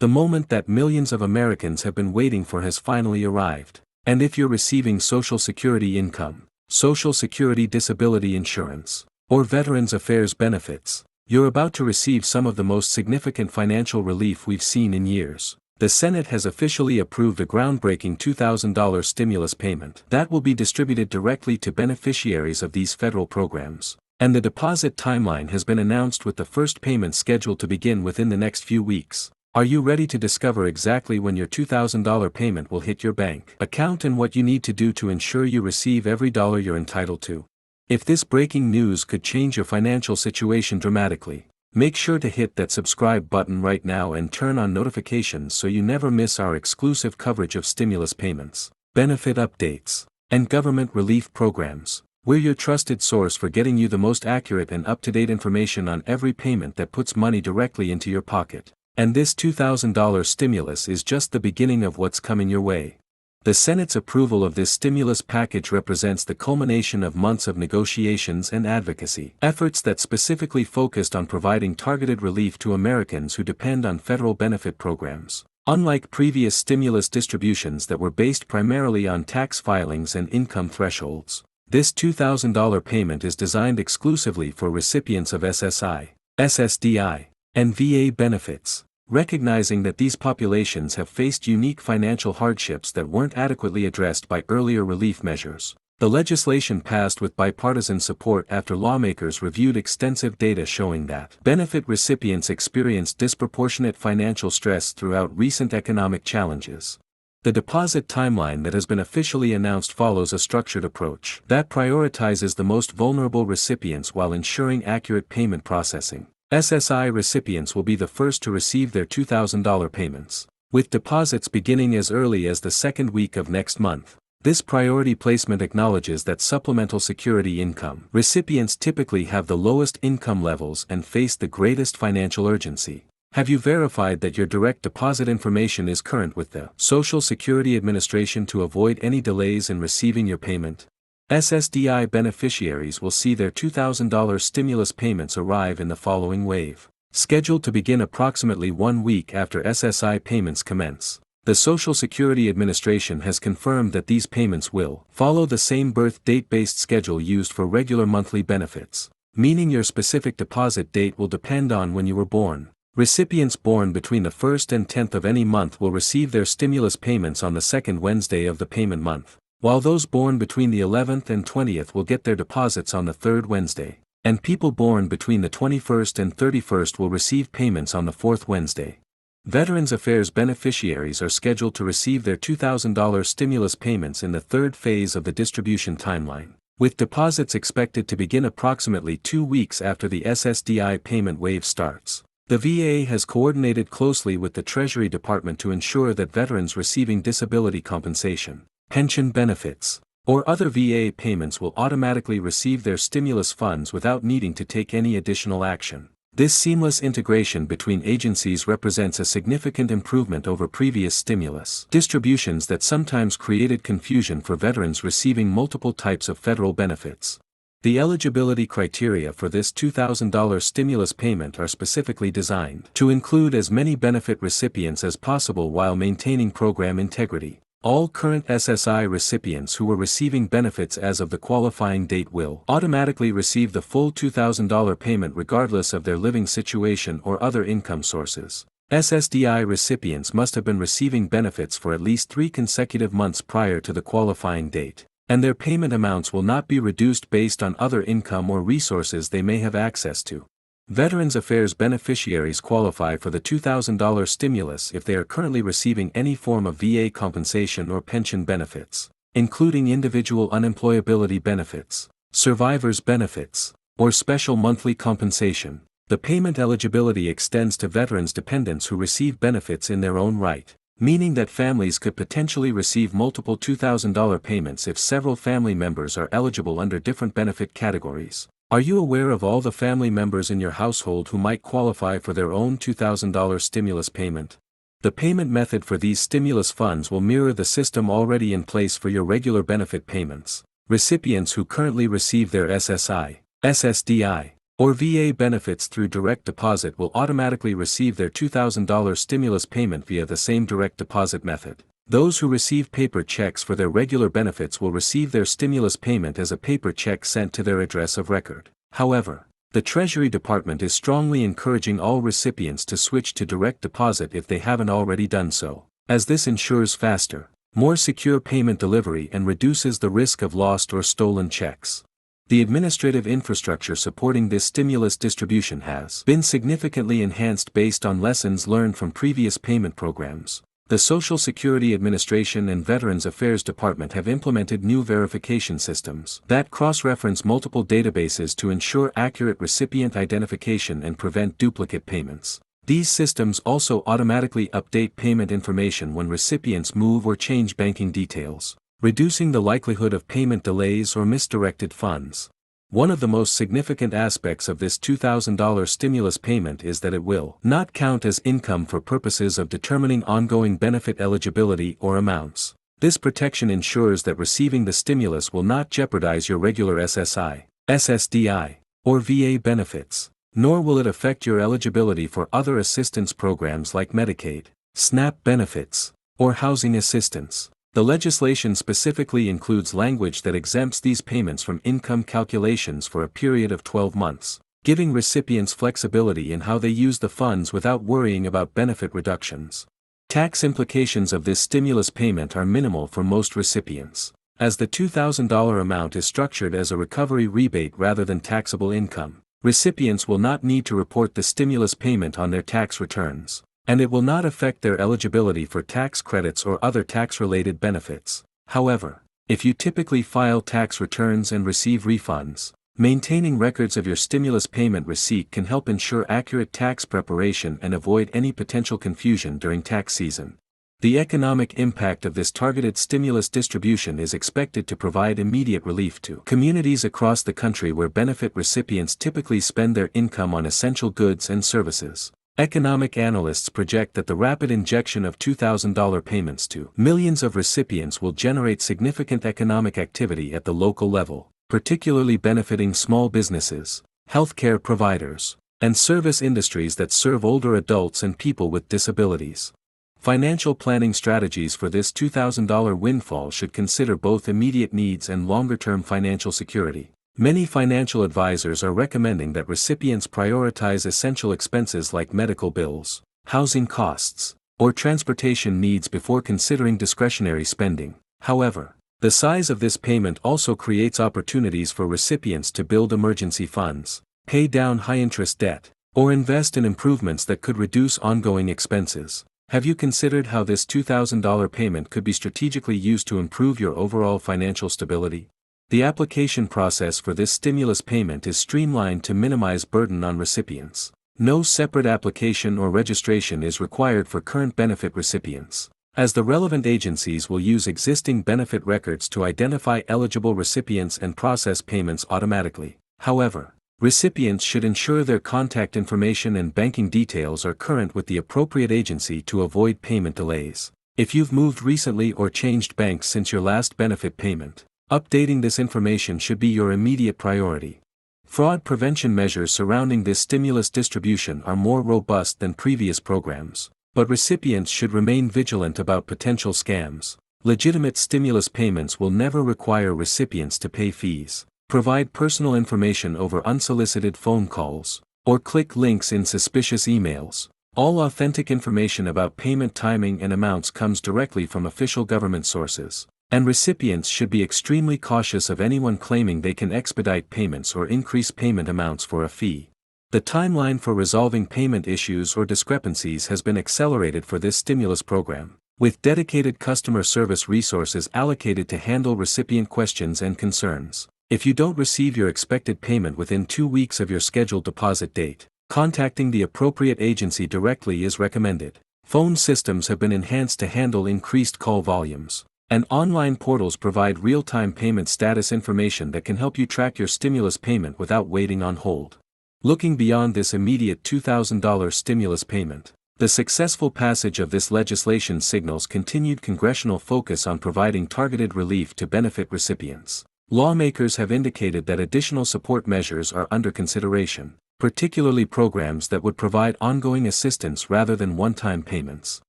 The moment that millions of Americans have been waiting for has finally arrived. And if you're receiving Social Security income, Social Security disability insurance, or Veterans Affairs benefits, you're about to receive some of the most significant financial relief we've seen in years. The Senate has officially approved a groundbreaking $2,000 stimulus payment that will be distributed directly to beneficiaries of these federal programs. And the deposit timeline has been announced, with the first payment scheduled to begin within the next few weeks. Are you ready to discover exactly when your $2,000 payment will hit your bank account and what you need to do to ensure you receive every dollar you're entitled to? If this breaking news could change your financial situation dramatically, make sure to hit that subscribe button right now and turn on notifications so you never miss our exclusive coverage of stimulus payments, benefit updates, and government relief programs. We're your trusted source for getting you the most accurate and up-to-date information on every payment that puts money directly into your pocket. And this $2,000 stimulus is just the beginning of what's coming your way. The Senate's approval of this stimulus package represents the culmination of months of negotiations and advocacy efforts that specifically focused on providing targeted relief to Americans who depend on federal benefit programs. Unlike previous stimulus distributions that were based primarily on tax filings and income thresholds, this $2,000 payment is designed exclusively for recipients of SSI, SSDI, and VA benefits, recognizing that these populations have faced unique financial hardships that weren't adequately addressed by earlier relief measures. The legislation passed with bipartisan support after lawmakers reviewed extensive data showing that benefit recipients experienced disproportionate financial stress throughout recent economic challenges. The deposit timeline that has been officially announced follows a structured approach that prioritizes the most vulnerable recipients while ensuring accurate payment processing. SSI recipients will be the first to receive their $2,000 payments, with deposits beginning as early as the second week of next month. This priority placement acknowledges that supplemental security income recipients typically have the lowest income levels and face the greatest financial urgency. Have you verified that your direct deposit information is current with the Social Security Administration to avoid any delays in receiving your payment? SSDI beneficiaries will see their $2,000 stimulus payments arrive in the following wave, scheduled to begin approximately 1 week after SSI payments commence. The Social Security Administration has confirmed that these payments will follow the same birth date-based schedule used for regular monthly benefits, meaning your specific deposit date will depend on when you were born. Recipients born between the 1st and 10th of any month will receive their stimulus payments on the second Wednesday of the payment month, while those born between the 11th and 20th will get their deposits on the third Wednesday, and people born between the 21st and 31st will receive payments on the fourth Wednesday. Veterans Affairs beneficiaries are scheduled to receive their $2,000 stimulus payments in the third phase of the distribution timeline, with deposits expected to begin approximately 2 weeks after the SSDI payment wave starts. The VA has coordinated closely with the Treasury Department to ensure that veterans receiving disability compensation, pension benefits, or other VA payments will automatically receive their stimulus funds without needing to take any additional action. This seamless integration between agencies represents a significant improvement over previous stimulus distributions that sometimes created confusion for veterans receiving multiple types of federal benefits. The eligibility criteria for this $2,000 stimulus payment are specifically designed to include as many benefit recipients as possible while maintaining program integrity. All current SSI recipients who were receiving benefits as of the qualifying date will automatically receive the full $2,000 payment regardless of their living situation or other income sources. SSDI recipients must have been receiving benefits for at least 3 consecutive months prior to the qualifying date, and their payment amounts will not be reduced based on other income or resources they may have access to. Veterans Affairs beneficiaries qualify for the $2,000 stimulus if they are currently receiving any form of VA compensation or pension benefits, including individual unemployability benefits, survivors benefits, or special monthly compensation. The payment eligibility extends to veterans' dependents who receive benefits in their own right, meaning that families could potentially receive multiple $2,000 payments if several family members are eligible under different benefit categories. Are you aware of all the family members in your household who might qualify for their own $2,000 stimulus payment? The payment method for these stimulus funds will mirror the system already in place for your regular benefit payments. Recipients who currently receive their SSI, SSDI, or VA benefits through direct deposit will automatically receive their $2,000 stimulus payment via the same direct deposit method. Those who receive paper checks for their regular benefits will receive their stimulus payment as a paper check sent to their address of record. However, the Treasury Department is strongly encouraging all recipients to switch to direct deposit if they haven't already done so, as this ensures faster, more secure payment delivery and reduces the risk of lost or stolen checks. The administrative infrastructure supporting this stimulus distribution has been significantly enhanced based on lessons learned from previous payment programs. The Social Security Administration and Veterans Affairs Department have implemented new verification systems that cross-reference multiple databases to ensure accurate recipient identification and prevent duplicate payments. These systems also automatically update payment information when recipients move or change banking details, reducing the likelihood of payment delays or misdirected funds. One of the most significant aspects of this $2,000 stimulus payment is that it will not count as income for purposes of determining ongoing benefit eligibility or amounts. This protection ensures that receiving the stimulus will not jeopardize your regular SSI, SSDI, or VA benefits, nor will it affect your eligibility for other assistance programs like Medicaid, SNAP benefits, or housing assistance. The legislation specifically includes language that exempts these payments from income calculations for a period of 12 months, giving recipients flexibility in how they use the funds without worrying about benefit reductions. Tax implications of this stimulus payment are minimal for most recipients, as the $2,000 amount is structured as a recovery rebate rather than taxable income. Recipients will not need to report the stimulus payment on their tax returns, and it will not affect their eligibility for tax credits or other tax-related benefits. However, if you typically file tax returns and receive refunds, maintaining records of your stimulus payment receipt can help ensure accurate tax preparation and avoid any potential confusion during tax season. The economic impact of this targeted stimulus distribution is expected to provide immediate relief to communities across the country where benefit recipients typically spend their income on essential goods and services. Economic analysts project that the rapid injection of $2,000 payments to millions of recipients will generate significant economic activity at the local level, particularly benefiting small businesses, healthcare providers, and service industries that serve older adults and people with disabilities. Financial planning strategies for this $2,000 windfall should consider both immediate needs and longer-term financial security. Many financial advisors are recommending that recipients prioritize essential expenses like medical bills, housing costs, or transportation needs before considering discretionary spending. However, the size of this payment also creates opportunities for recipients to build emergency funds, pay down high-interest debt, or invest in improvements that could reduce ongoing expenses. Have you considered how this $2,000 payment could be strategically used to improve your overall financial stability? The application process for this stimulus payment is streamlined to minimize burden on recipients. No separate application or registration is required for current benefit recipients, as the relevant agencies will use existing benefit records to identify eligible recipients and process payments automatically. However, recipients should ensure their contact information and banking details are current with the appropriate agency to avoid payment delays. If you've moved recently or changed banks since your last benefit payment, updating this information should be your immediate priority. Fraud prevention measures surrounding this stimulus distribution are more robust than previous programs, but recipients should remain vigilant about potential scams. Legitimate stimulus payments will never require recipients to pay fees, provide personal information over unsolicited phone calls, or click links in suspicious emails. All authentic information about payment timing and amounts comes directly from official government sources, and recipients should be extremely cautious of anyone claiming they can expedite payments or increase payment amounts for a fee. The timeline for resolving payment issues or discrepancies has been accelerated for this stimulus program, with dedicated customer service resources allocated to handle recipient questions and concerns. If you don't receive your expected payment within 2 weeks of your scheduled deposit date, contacting the appropriate agency directly is recommended. Phone systems have been enhanced to handle increased call volumes, and online portals provide real-time payment status information that can help you track your stimulus payment without waiting on hold. Looking beyond this immediate $2,000 stimulus payment, the successful passage of this legislation signals continued congressional focus on providing targeted relief to benefit recipients. Lawmakers have indicated that additional support measures are under consideration, particularly programs that would provide ongoing assistance rather than one-time payments.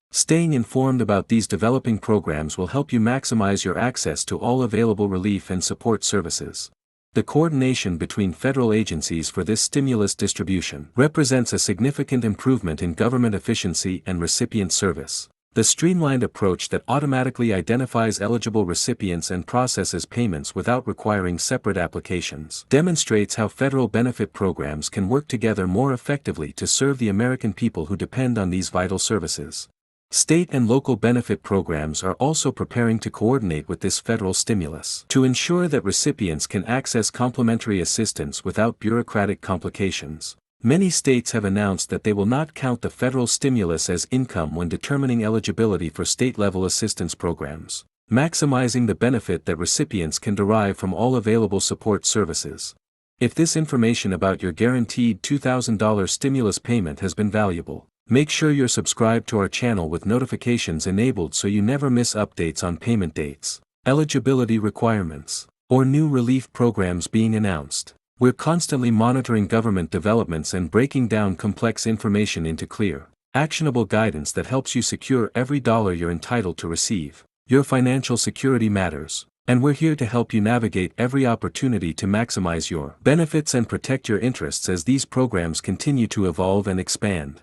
Staying informed about these developing programs will help you maximize your access to all available relief and support services. The coordination between federal agencies for this stimulus distribution represents a significant improvement in government efficiency and recipient service. The streamlined approach that automatically identifies eligible recipients and processes payments without requiring separate applications demonstrates how federal benefit programs can work together more effectively to serve the American people who depend on these vital services. State and local benefit programs are also preparing to coordinate with this federal stimulus to ensure that recipients can access complementary assistance without bureaucratic complications. Many states have announced that they will not count the federal stimulus as income when determining eligibility for state-level assistance programs, maximizing the benefit that recipients can derive from all available support services. If this information about your guaranteed $2,000 stimulus payment has been valuable, make sure you're subscribed to our channel with notifications enabled so you never miss updates on payment dates, eligibility requirements, or new relief programs being announced. We're constantly monitoring government developments and breaking down complex information into clear, actionable guidance that helps you secure every dollar you're entitled to receive. Your financial security matters, and we're here to help you navigate every opportunity to maximize your benefits and protect your interests as these programs continue to evolve and expand.